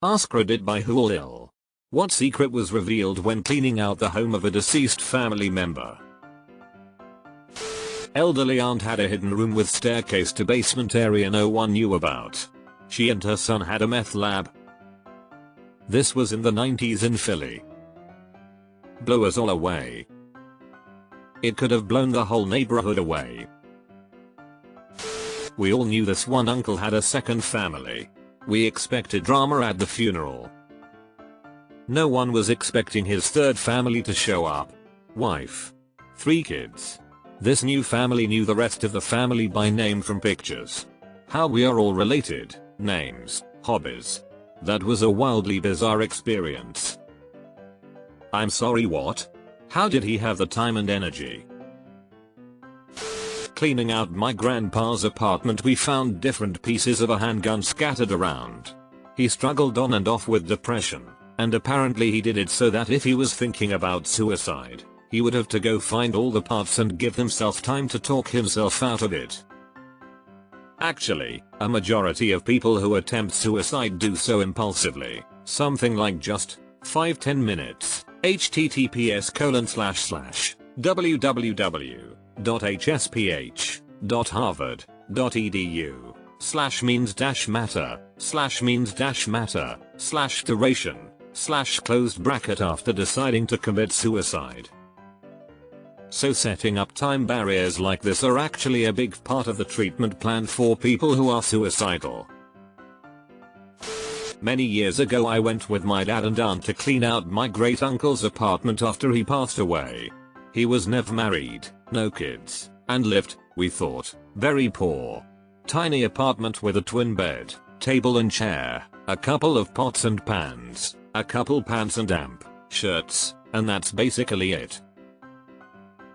AskReddit by Who'll. What secret was revealed when cleaning out the home of a deceased family member? Elderly aunt had a hidden room with staircase to basement area no one knew about. She and her son had a meth lab. This was in the 90s in Philly. Blew us all away. It could have blown the whole neighborhood away. We all knew this one uncle had a second family. We expected drama at the funeral. No one was expecting his third family to show up. Wife. 3 kids. This new family knew the rest of the family by name from pictures. How we are all related, names, hobbies. That was a wildly bizarre experience. I'm sorry, what? How did he have the time and energy? Cleaning out my grandpa's apartment, we found different pieces of a handgun scattered around. He struggled on and off with depression, and apparently he did it so that if he was thinking about suicide, he would have to go find all the parts and give himself time to talk himself out of it. Actually, a majority of people who attempt suicide do so impulsively, something like just 5-10 minutes. https://www.hsph.harvard.edu/means-matter/duration/closed bracket after deciding to commit suicide. So setting up time barriers like this are actually a big part of the treatment plan for people who are suicidal. Many years ago I went with my dad and aunt to clean out my great uncle's apartment after he passed away. He was never married, no kids, and lived, we thought, very poor. Tiny apartment with a twin bed, table and chair, a couple of pots and pans, a couple pants and amp, shirts, and that's basically it.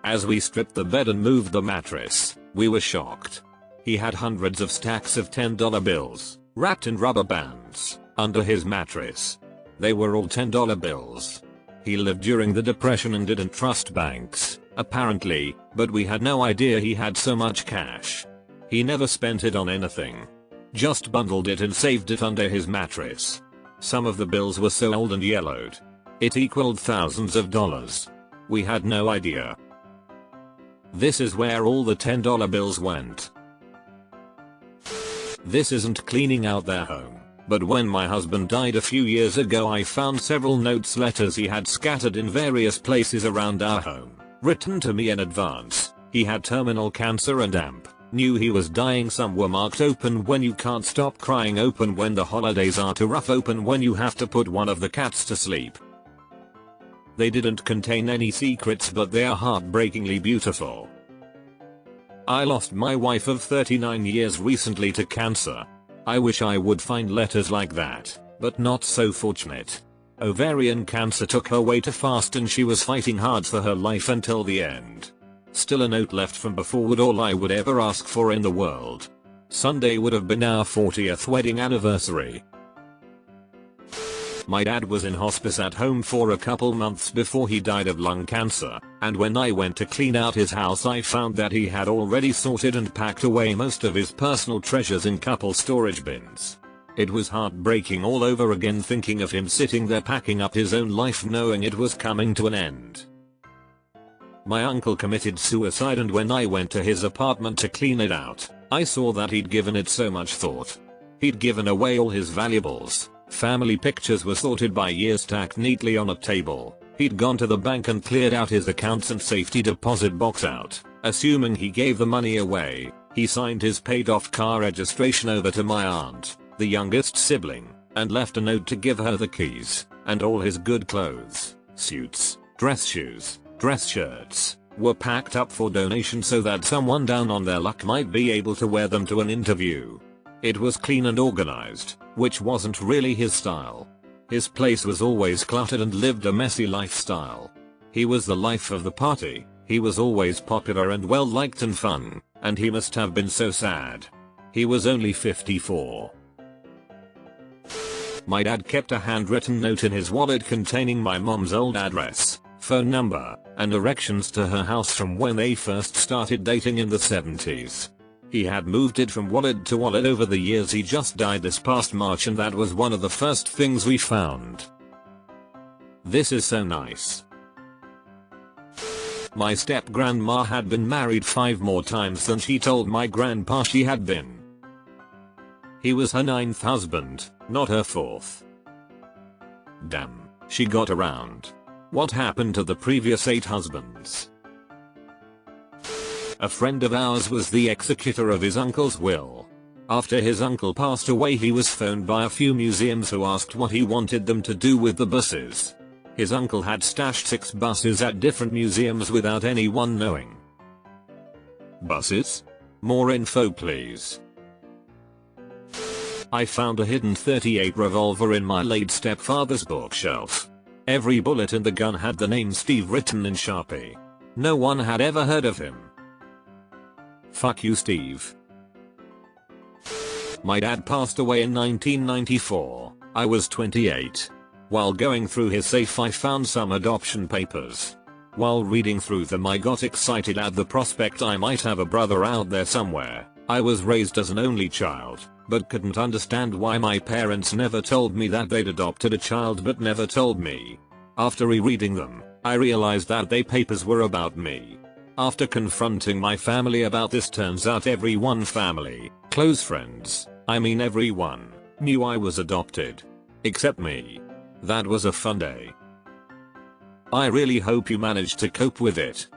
As we stripped the bed and moved the mattress, we were shocked. He had hundreds of stacks of $10 bills, wrapped in rubber bands, under his mattress. They were all $10 bills. He lived during the Depression and didn't trust banks, apparently, but we had no idea he had so much cash. He never spent it on anything. Just bundled it and saved it under his mattress. Some of the bills were so old and yellowed. It equaled thousands of dollars. We had no idea. This is where all the $10 bills went. This isn't cleaning out their home. But when my husband died a few years ago, I found several notes, letters he had scattered in various places around our home, written to me in advance. He had terminal cancer and knew he was dying. Some were marked open when you can't stop crying, open when the holidays are too rough, open when you have to put one of the cats to sleep. They didn't contain any secrets, but they are heartbreakingly beautiful. I lost my wife of 39 years recently to cancer. I wish I would find letters like that, but not so fortunate. Ovarian cancer took her way too fast and she was fighting hard for her life until the end. Still a note left from before, would all I would ever ask for in the world. Sunday would have been our 40th wedding anniversary. My dad was in hospice at home for a couple months before he died of lung cancer, and when I went to clean out his house I found that he had already sorted and packed away most of his personal treasures in couple storage bins. It was heartbreaking all over again, thinking of him sitting there packing up his own life knowing it was coming to an end. My uncle committed suicide, and when I went to his apartment to clean it out, I saw that he'd given it so much thought. He'd given away all his valuables. Family pictures were sorted by year, stacked neatly on a table. He'd gone to the bank and cleared out his accounts and safety deposit box out, assuming he gave the money away. He signed his paid off car registration over to my aunt, the youngest sibling, and left a note to give her the keys, and all his good clothes, suits, dress shoes, dress shirts, were packed up for donation so that someone down on their luck might be able to wear them to an interview. It was clean and organized, which wasn't really his style. His place was always cluttered and lived a messy lifestyle. He was the life of the party. He was always popular and well liked and fun, and he must have been so sad. He was only 54. My dad kept a handwritten note in his wallet containing my mom's old address, phone number, and directions to her house from when they first started dating in the 70s. He had moved it from wallet to wallet over the years. He just died this past March and that was one of the first things we found. This is so nice. My step-grandma had been married 5 more times than she told my grandpa she had been. He was her 9th husband, not her 4th. Damn, she got around. What happened to the previous 8 husbands? A friend of ours was the executor of his uncle's will. After his uncle passed away, he was phoned by a few museums who asked what he wanted them to do with the buses. His uncle had stashed 6 buses at different museums without anyone knowing. Buses? More info please. I found a hidden .38 revolver in my late stepfather's bookshelf. Every bullet in the gun had the name Steve written in Sharpie. No one had ever heard of him. Fuck you, Steve. My dad passed away in 1994. I was 28. While going through his safe, I found some adoption papers. While reading through them, I got excited at the prospect I might have a brother out there somewhere. I was raised as an only child, but couldn't understand why my parents never told me that they'd adopted a child but never told me. After rereading them, I realized that they papers were about me. After confronting my family about this, turns out everyone, family, close friends, I mean everyone, knew I was adopted. Except me. That was a fun day. I really hope you managed to cope with it.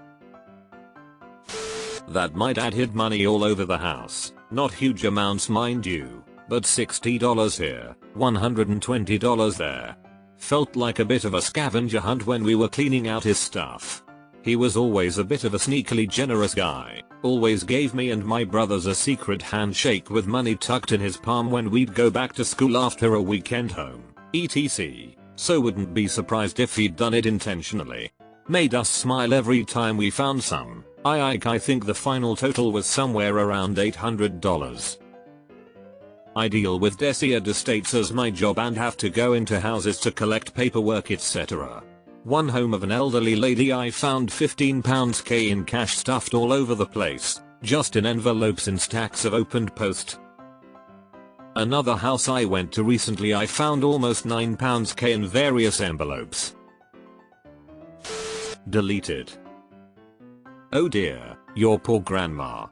That my dad hid money all over the house, not huge amounts mind you, but $60 here, $120 there. Felt like a bit of a scavenger hunt when we were cleaning out his stuff. He was always a bit of a sneakily generous guy, always gave me and my brothers a secret handshake with money tucked in his palm when we'd go back to school after a weekend home, etc. So wouldn't be surprised if he'd done it intentionally. Made us smile every time we found some. I think the final total was somewhere around $800. I deal with deciated estates as my job and have to go into houses to collect paperwork, etc. One home of an elderly lady, I found £15 in cash stuffed all over the place, just in envelopes in stacks of opened post. Another house I went to recently, I found almost £9 in various envelopes. Deleted. Oh dear, your poor grandma.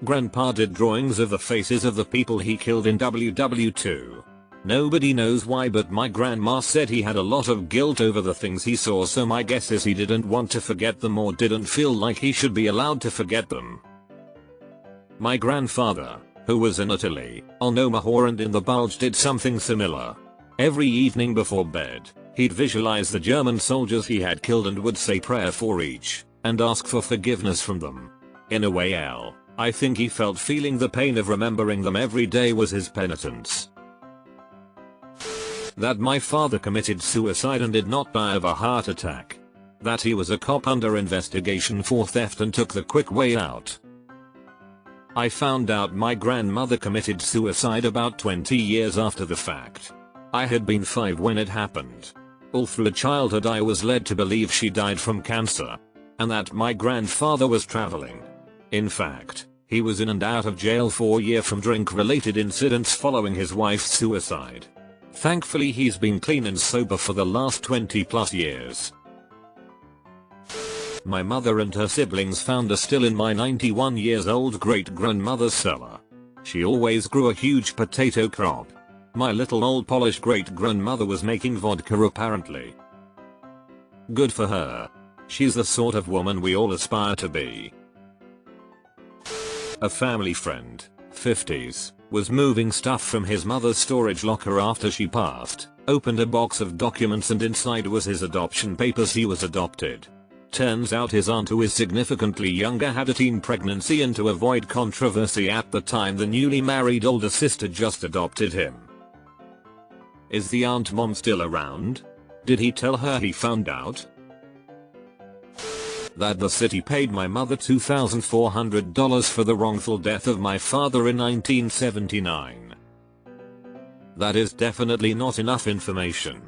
Grandpa did drawings of the faces of the people he killed in WW2. Nobody knows why, but my grandma said he had a lot of guilt over the things he saw, so my guess is he didn't want to forget them or didn't feel like he should be allowed to forget them. My grandfather, who was in Italy, on Omaha and in the Bulge, did something similar. Every evening before bed, he'd visualize the German soldiers he had killed and would say prayer for each, and ask for forgiveness from them. In a way, I think he felt feeling the pain of remembering them every day was his penitence. That my father committed suicide and did not die of a heart attack. That he was a cop under investigation for theft and took the quick way out. I found out my grandmother committed suicide about 20 years after the fact. I had been 5 when it happened. All through childhood I was led to believe she died from cancer. And that my grandfather was traveling. In fact, he was in and out of jail for a year from drink-related incidents following his wife's suicide. Thankfully he's been clean and sober for the last 20+ years. My mother and her siblings found her still in my 91 years old great-grandmother's cellar. She always grew a huge potato crop. My little old polished great-grandmother was making vodka apparently. Good for her. She's the sort of woman we all aspire to be. A family friend, 50s, was moving stuff from his mother's storage locker after she passed, opened a box of documents and inside was his adoption papers. He was adopted. Turns out his aunt, who is significantly younger, had a teen pregnancy, and to avoid controversy at the time, the newly married older sister just adopted him. Is the aunt mom still around? Did he tell her he found out? That the city paid my mother $2,400 for the wrongful death of my father in 1979. That is definitely not enough information.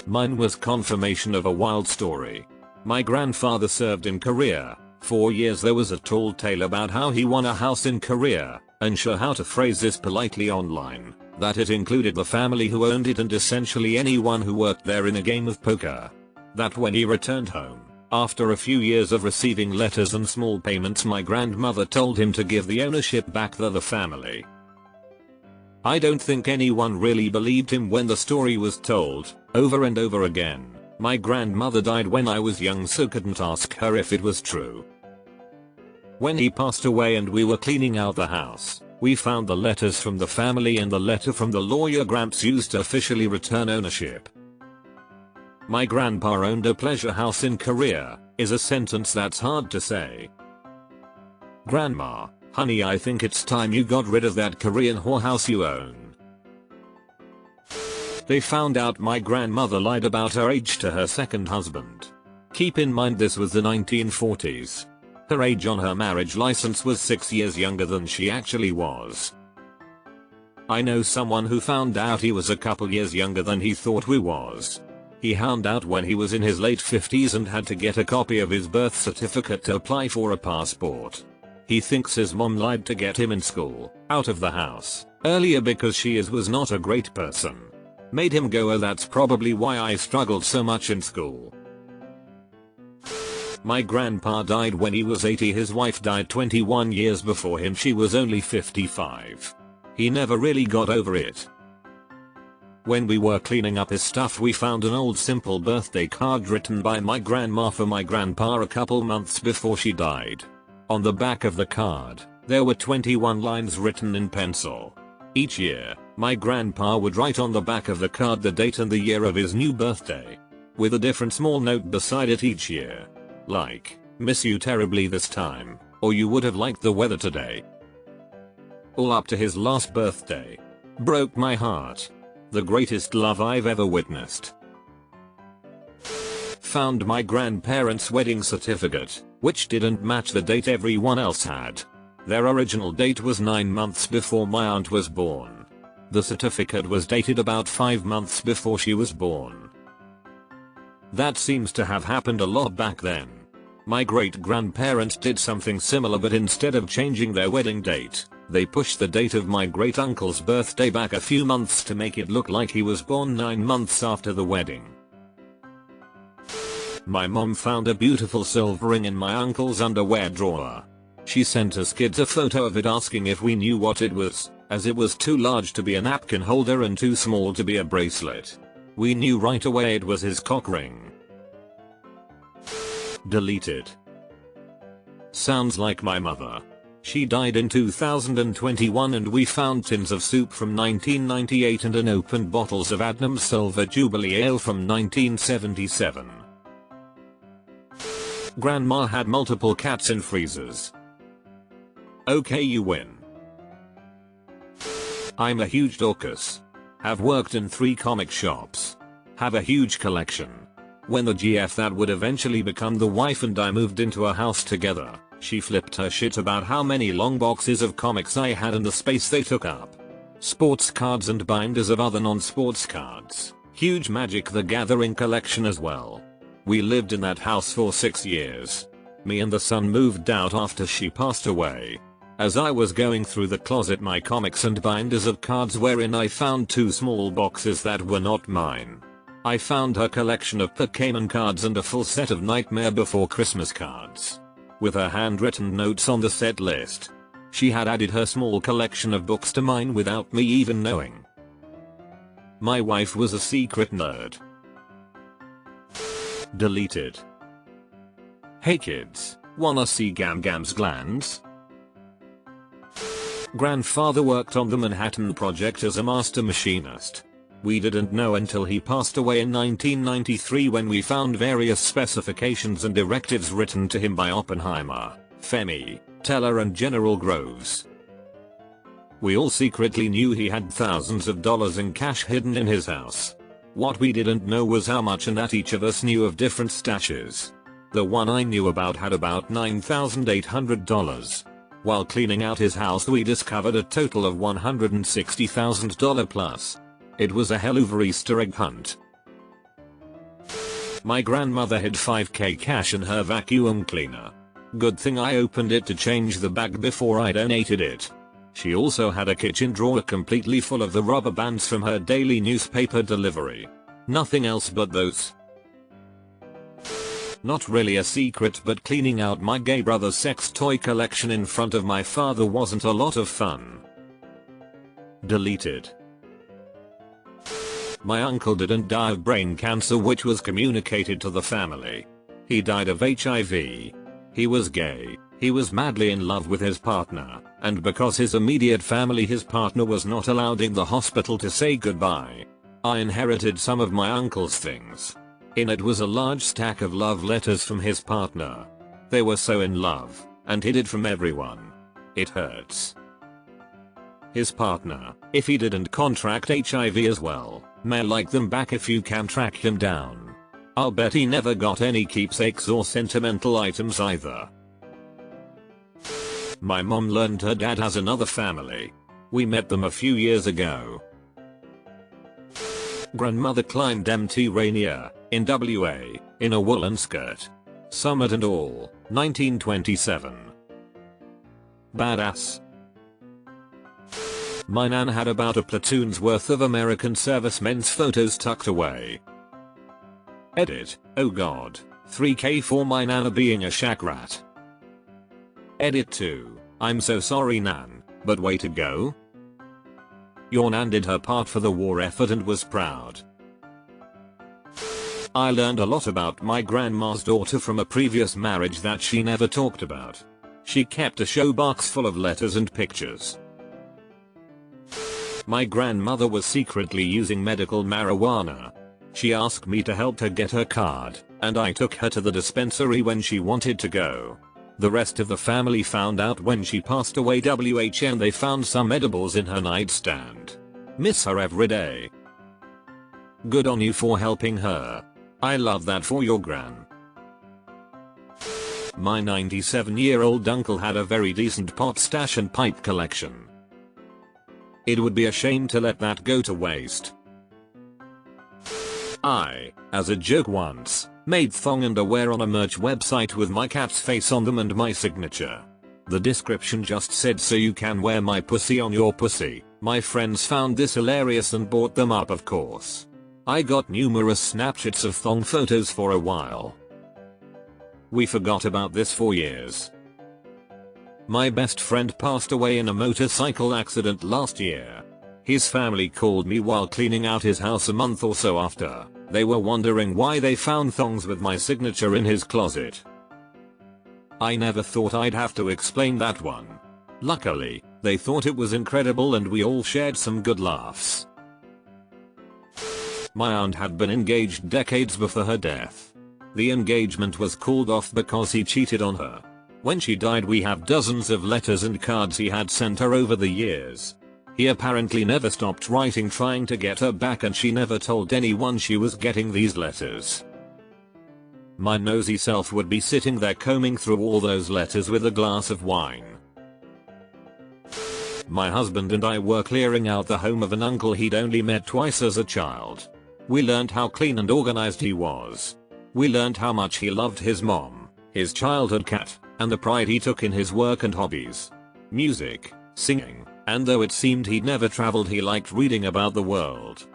Mine was confirmation of a wild story. My grandfather served in Korea, 4 years there was a tall tale about how he won a house in Korea, unsure how to phrase this politely online, that it included the family who owned it and essentially anyone who worked there in a game of poker. That when he returned home, after a few years of receiving letters and small payments, my grandmother told him to give the ownership back to the family. I don't think anyone really believed him when the story was told, over and over again. My grandmother died when I was young, so couldn't ask her if it was true. When he passed away and we were cleaning out the house, we found the letters from the family and the letter from the lawyer Gramps used to officially return ownership. My grandpa owned a pleasure house in Korea, is a sentence that's hard to say. Grandma, honey, I think it's time you got rid of that Korean whorehouse you own. They found out my grandmother lied about her age to her second husband. Keep in mind this was the 1940s. Her age on her marriage license was 6 years younger than she actually was. I know someone who found out he was a couple years younger than he thought he was. He found out when he was in his late 50s and had to get a copy of his birth certificate to apply for a passport. He thinks his mom lied to get him in school, out of the house, earlier because she was not a great person. Made him go, oh, that's probably why I struggled so much in school. My grandpa died when he was 80. His wife died 21 years before him. She was only 55. He never really got over it. When we were cleaning up his stuff, we found an old simple birthday card written by my grandma for my grandpa a couple months before she died. On the back of the card, there were 21 lines written in pencil. Each year, my grandpa would write on the back of the card the date and the year of his new birthday, with a different small note beside it each year. Like, miss you terribly this time, or you would have liked the weather today. All up to his last birthday. Broke my heart. The greatest love I've ever witnessed. Found my grandparents' wedding certificate, which didn't match the date everyone else had. Their original date was 9 months before my aunt was born. The certificate was dated about 5 months before she was born. That seems to have happened a lot back then. My great-grandparents did something similar, but instead of changing their wedding date, they pushed the date of my great-uncle's birthday back a few months to make it look like he was born 9 months after the wedding. My mom found a beautiful silver ring in my uncle's underwear drawer. She sent us kids a photo of it asking if we knew what it was, as it was too large to be a napkin holder and too small to be a bracelet. We knew right away it was his cock ring. Deleted. Sounds like my mother. She died in 2021 and we found tins of soup from 1998 and unopened bottles of Adnams Silver Jubilee Ale from 1977. Grandma had multiple cats in freezers. Okay, you win. I'm a huge dorcas. Have worked in 3 comic shops. Have a huge collection. When the GF that would eventually become the wife and I moved into a house together, she flipped her shit about how many long boxes of comics I had and the space they took up. Sports cards and binders of other non-sports cards. Huge Magic the Gathering collection as well. We lived in that house for 6 years. Me and the son moved out after she passed away. As I was going through the closet, my comics and binders of cards wherein I found 2 small boxes that were not mine. I found her collection of Pokémon cards and a full set of Nightmare Before Christmas cards. With her handwritten notes on the set list. She had added her small collection of books to mine without me even knowing. My wife was a secret nerd. Deleted. Hey kids, wanna see Gam Gam's glands? Grandfather worked on the Manhattan Project as a master machinist. We didn't know until he passed away in 1993 when we found various specifications and directives written to him by Oppenheimer, Fermi, Teller and General Groves. We all secretly knew he had thousands of dollars in cash hidden in his house. What we didn't know was how much and that each of us knew of different stashes. The one I knew about had about $9,800. While cleaning out his house we discovered a total of $160,000 plus. It was a hell of a Easter egg hunt. My grandmother hid $5,000 cash in her vacuum cleaner. Good thing I opened it to change the bag before I donated it. She also had a kitchen drawer completely full of the rubber bands from her daily newspaper delivery. Nothing else but those. Not really a secret, but cleaning out my gay brother's sex toy collection in front of my father wasn't a lot of fun. Deleted. My uncle didn't die of brain cancer, which was communicated to the family. He died of HIV. He was gay. He was madly in love with his partner, and because his immediate family, his partner was not allowed in the hospital to say goodbye. I inherited some of my uncle's things. In it was a large stack of love letters from his partner. They were so in love, and hid it from everyone. It hurts. His partner, if he didn't contract HIV as well, may like them back if you can track him down. I'll bet he never got any keepsakes or sentimental items either. My mom learned her dad has another family. We met them a few years ago. Grandmother climbed Mt Rainier, in WA, in a woolen skirt. Summit and all, 1927. Badass. My nan had about a platoon's worth of American servicemen's photos tucked away. Edit, oh god, 3K for my nana being a shack rat. Edit 2, I'm so sorry nan, but way to go. Your nan did her part for the war effort and was proud. I learned a lot about my grandma's daughter from a previous marriage that she never talked about. She kept a showbox full of letters and pictures. My grandmother was secretly using medical marijuana. She asked me to help her get her card, and I took her to the dispensary when she wanted to go. The rest of the family found out when she passed away. And they found some edibles in her nightstand. Miss her every day. Good on you for helping her. I love that for your gran. My 97-year-old uncle had a very decent pot stash and pipe collection. It would be a shame to let that go to waste. I, as a joke once, made thong underwear on a merch website with my cat's face on them and my signature. The description just said, so you can wear my pussy on your pussy. My friends found this hilarious and bought them up, of course. I got numerous Snapchats of thong photos for a while. We forgot about this for years. My best friend passed away in a motorcycle accident last year. His family called me while cleaning out his house a month or so after. They were wondering why they found thongs with my signature in his closet. I never thought I'd have to explain that one. Luckily, they thought it was incredible and we all shared some good laughs. My aunt had been engaged decades before her death. The engagement was called off because he cheated on her. When she died, we have dozens of letters and cards he had sent her over the years. He apparently never stopped writing trying to get her back, and she never told anyone she was getting these letters. My nosy self would be sitting there combing through all those letters with a glass of wine. My husband and I were clearing out the home of an uncle he'd only met twice as a child. We learned how clean and organized he was. We learned how much he loved his mom, his childhood cat, and the pride he took in his work and hobbies. Music, singing, and though it seemed he'd never traveled, he liked reading about the world.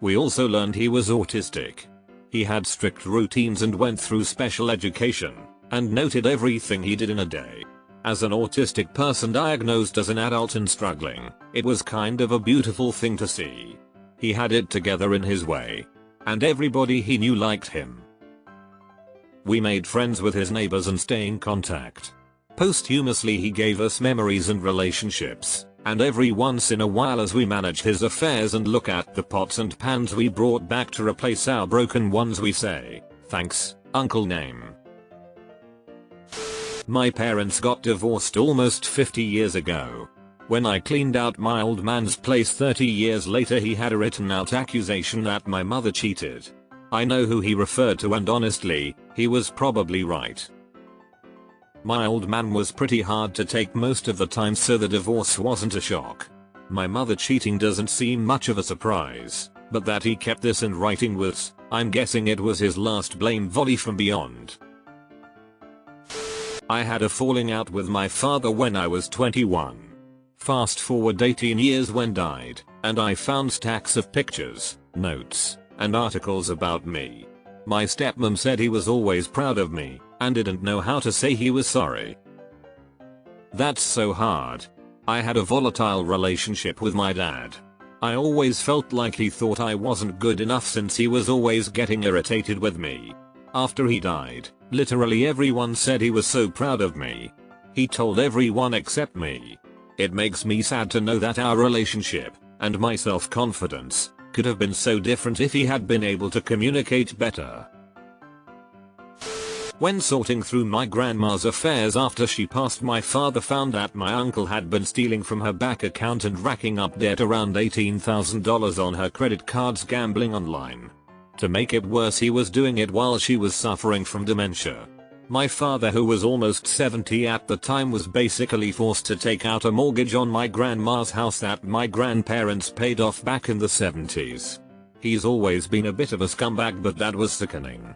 We also learned he was autistic. He had strict routines and went through special education, and noted everything he did in a day. As an autistic person diagnosed as an adult and struggling, it was kind of a beautiful thing to see. He had it together in his way, and everybody he knew liked him. We made friends with his neighbors and stay in contact. Posthumously, he gave us memories and relationships, and every once in a while, as we manage his affairs and look at the pots and pans we brought back to replace our broken ones, we say, "Thanks, Uncle Name." My parents got divorced almost 50 years ago. When I cleaned out my old man's place 30 years later, he had a written out accusation that my mother cheated. I know who he referred to, and honestly, he was probably right. My old man was pretty hard to take most of the time, so the divorce wasn't a shock. My mother cheating doesn't seem much of a surprise, but that he kept this in writing was, I'm guessing it was his last blame volley from beyond. I had a falling out with my father when I was 21. Fast forward 18 years when died, and I found stacks of pictures, notes, and articles about me. My stepmom said he was always proud of me, and didn't know how to say he was sorry. That's so hard. I had a volatile relationship with my dad. I always felt like he thought I wasn't good enough since he was always getting irritated with me. After he died, literally everyone said he was so proud of me. He told everyone except me. It makes me sad to know that our relationship, and my self-confidence, could have been so different if he had been able to communicate better. When sorting through my grandma's affairs after she passed, my father found that my uncle had been stealing from her bank account and racking up debt around $18,000 on her credit cards gambling online. To make it worse, he was doing it while she was suffering from dementia. My father, who was almost 70 at the time, was basically forced to take out a mortgage on my grandma's house that my grandparents paid off back in the 70s. He's always been a bit of a scumbag, but that was sickening.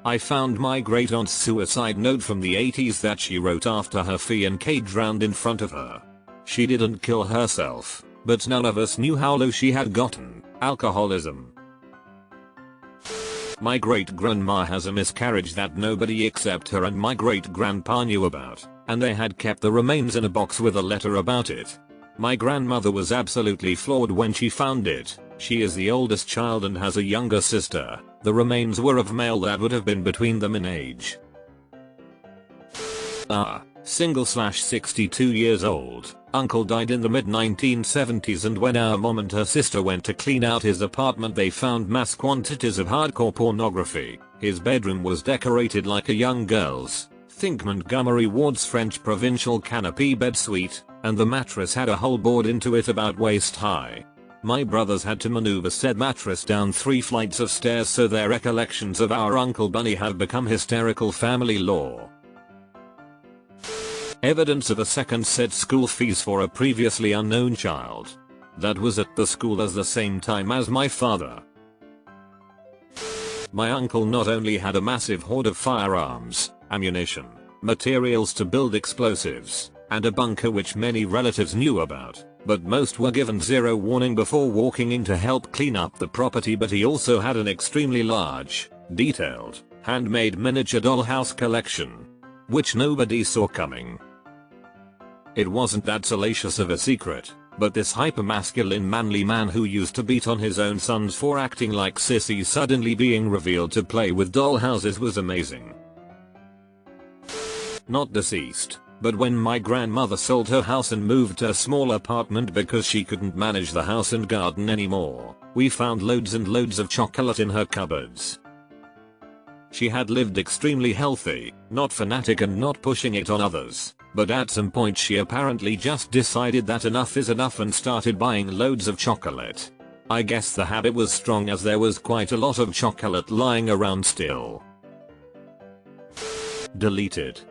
I found my great aunt's suicide note from the 80s that she wrote after her fiancé drowned in front of her. She didn't kill herself, but none of us knew how low she had gotten. Alcoholism. My great-grandma has a miscarriage that nobody except her and my great-grandpa knew about, and they had kept the remains in a box with a letter about it. My grandmother was absolutely floored when she found it. She is the oldest child and has a younger sister. The remains were of male that would have been between them in age. Single/62 years old. Uncle died in the mid-1970s, and when our mom and her sister went to clean out his apartment, they found mass quantities of hardcore pornography. His bedroom was decorated like a young girl's. Think Montgomery Ward's French provincial canopy bed suite, and the mattress had a hole bored into it about waist high. My brothers had to maneuver said mattress down 3 flights of stairs, so their recollections of our Uncle Bunny have become hysterical family lore. Evidence of a second set school fees for a previously unknown child that was at the school at the same time as my father. My uncle not only had a massive hoard of firearms, ammunition, materials to build explosives, and a bunker which many relatives knew about, but most were given zero warning before walking in to help clean up the property. But he also had an extremely large, detailed, handmade miniature dollhouse collection, which nobody saw coming. It wasn't that salacious of a secret, but this hypermasculine manly man who used to beat on his own sons for acting like sissies suddenly being revealed to play with dollhouses was amazing. Not deceased, but when my grandmother sold her house and moved to a small apartment because she couldn't manage the house and garden anymore, we found loads and loads of chocolate in her cupboards. She had lived extremely healthy, not fanatic and not pushing it on others, but at some point she apparently just decided that enough is enough and started buying loads of chocolate. I guess the habit was strong as there was quite a lot of chocolate lying around still. Deleted.